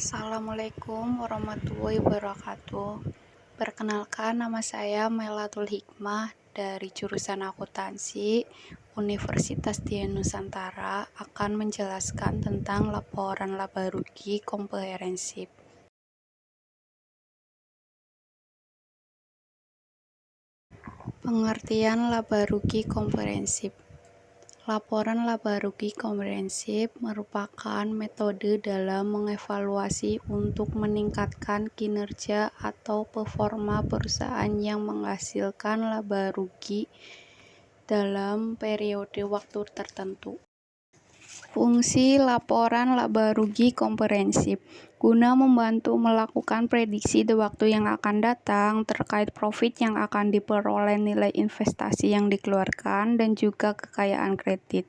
Assalamualaikum warahmatullahi wabarakatuh. Perkenalkan, nama saya Melatul Hikmah dari jurusan Akuntansi Universitas Dian Nusantara, akan menjelaskan tentang laporan laba rugi komprehensif. Pengertian laba rugi komprehensif. Laporan laba rugi komprehensif merupakan metode dalam mengevaluasi untuk meningkatkan kinerja atau performa perusahaan yang menghasilkan laba rugi dalam periode waktu tertentu. Fungsi laporan laba rugi komprehensif guna membantu melakukan prediksi di waktu yang akan datang terkait profit yang akan diperoleh, nilai investasi yang dikeluarkan, dan juga kekayaan kredit.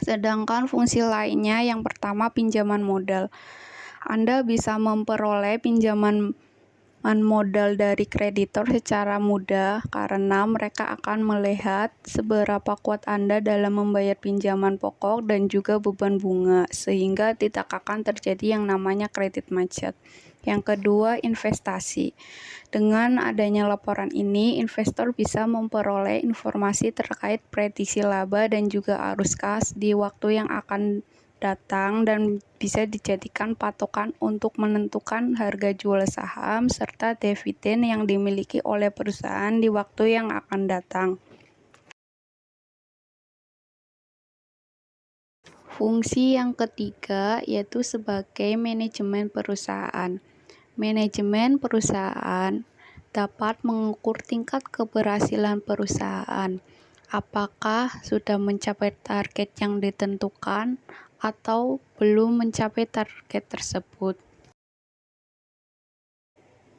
Sedangkan fungsi lainnya yang pertama, pinjaman modal. Anda bisa memperoleh pinjaman modal dari kreditor secara mudah karena mereka akan melihat seberapa kuat Anda dalam membayar pinjaman pokok dan juga beban bunga, sehingga tidak akan terjadi yang namanya kredit macet. Yang kedua, investasi. Dengan adanya laporan ini, investor bisa memperoleh informasi terkait prediksi laba dan juga arus kas di waktu yang akan datang dan bisa dijadikan patokan untuk menentukan harga jual saham serta dividen yang dimiliki oleh perusahaan di waktu yang akan datang. Fungsi yang ketiga yaitu sebagai manajemen perusahaan. Manajemen perusahaan dapat mengukur tingkat keberhasilan perusahaan, apakah sudah mencapai target yang ditentukan atau belum mencapai target tersebut.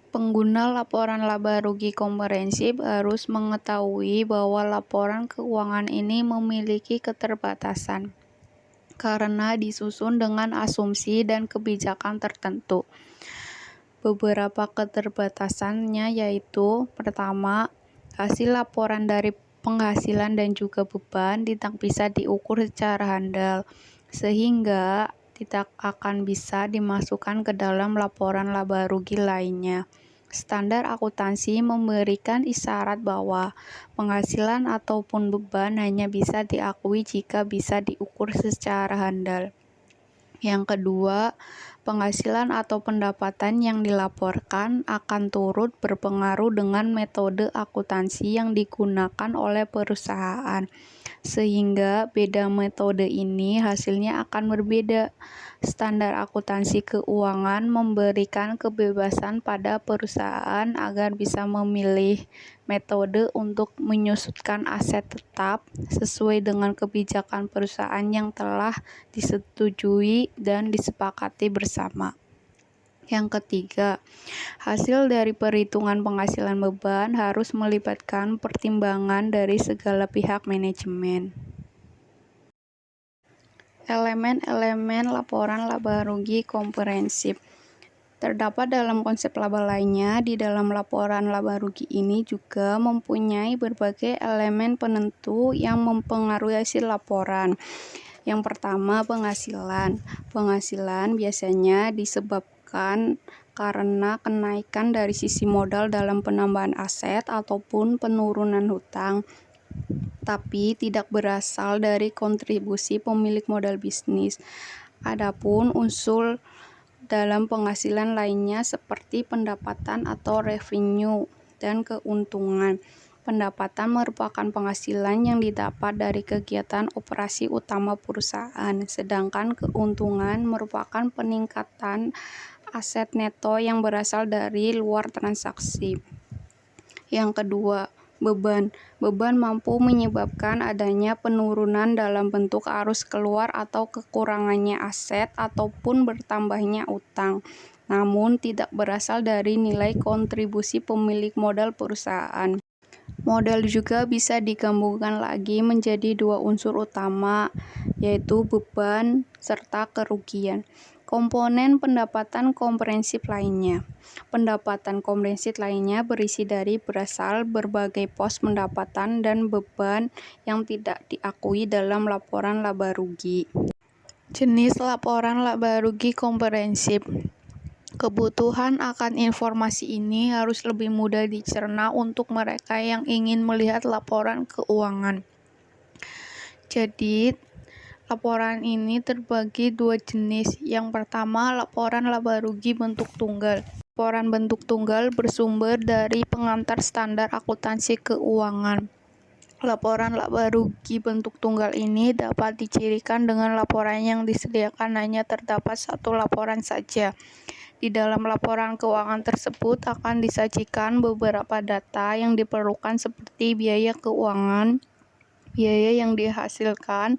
Pengguna laporan laba rugi komprehensif harus mengetahui bahwa laporan keuangan ini memiliki keterbatasan karena disusun dengan asumsi dan kebijakan tertentu. Beberapa keterbatasannya yaitu: pertama, hasil laporan dari penghasilan dan juga beban tidak bisa diukur secara handal, sehingga tidak akan bisa dimasukkan ke dalam laporan laba rugi lainnya. Standar akuntansi memberikan isyarat bahwa penghasilan ataupun beban hanya bisa diakui jika bisa diukur secara handal. Yang kedua, penghasilan atau pendapatan yang dilaporkan akan turut berpengaruh dengan metode akuntansi yang digunakan oleh perusahaan, sehingga beda metode ini hasilnya akan berbeda. Standar akuntansi keuangan memberikan kebebasan pada perusahaan agar bisa memilih metode untuk menyusutkan aset tetap sesuai dengan kebijakan perusahaan yang telah disetujui dan disepakati bersama. Yang ketiga, hasil dari perhitungan penghasilan beban harus melibatkan pertimbangan dari segala pihak manajemen. Elemen-elemen laporan laba rugi komprehensif terdapat dalam konsep laba lainnya. Di dalam laporan laba rugi ini juga mempunyai berbagai elemen penentu yang mempengaruhi hasil laporan. Yang pertama, penghasilan. Penghasilan biasanya disebabkan karena kenaikan dari sisi modal dalam penambahan aset ataupun penurunan hutang, tapi tidak berasal dari kontribusi pemilik modal bisnis. Adapun unsur dalam penghasilan lainnya seperti pendapatan atau revenue dan keuntungan. Pendapatan merupakan penghasilan yang didapat dari kegiatan operasi utama perusahaan, sedangkan keuntungan merupakan peningkatan aset neto yang berasal dari luar transaksi. Yang kedua, beban. Beban mampu menyebabkan adanya penurunan dalam bentuk arus keluar atau kekurangannya aset ataupun bertambahnya utang, namun tidak berasal dari nilai kontribusi pemilik modal perusahaan. Modal juga bisa digabungkan lagi menjadi dua unsur utama, yaitu beban serta kerugian. Komponen pendapatan komprehensif lainnya. Pendapatan komprehensif lainnya berisi dari berasal berbagai pos pendapatan dan beban yang tidak diakui dalam laporan laba rugi. Jenis laporan laba rugi komprehensif. Kebutuhan akan informasi ini harus lebih mudah dicerna untuk mereka yang ingin melihat laporan keuangan. Jadi, laporan ini terbagi dua jenis. Yang pertama, laporan laba rugi bentuk tunggal. Laporan bentuk tunggal bersumber dari pengantar standar akuntansi keuangan. Laporan laba rugi bentuk tunggal ini dapat dicirikan dengan laporan yang disediakan hanya terdapat satu laporan saja. Di dalam laporan keuangan tersebut akan disajikan beberapa data yang diperlukan seperti biaya keuangan, biaya yang dihasilkan,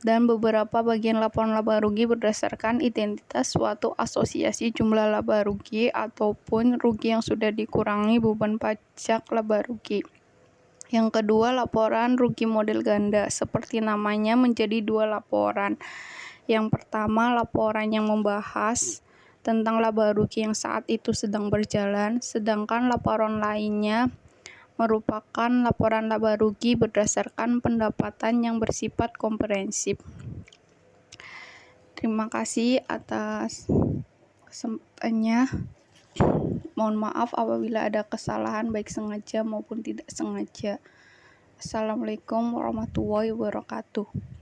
dan beberapa bagian laporan laba rugi berdasarkan identitas suatu asosiasi jumlah laba rugi ataupun rugi yang sudah dikurangi beban pajak laba rugi. Yang kedua, laporan rugi model ganda, seperti namanya menjadi dua laporan. Yang pertama, laporan yang membahas tentang laba rugi yang saat itu sedang berjalan, sedangkan laporan lainnya merupakan laporan laba rugi berdasarkan pendapatan yang bersifat komprehensif. Terima kasih atas kesempatannya. Mohon maaf apabila ada kesalahan baik sengaja maupun tidak sengaja. Assalamualaikum warahmatullahi wabarakatuh.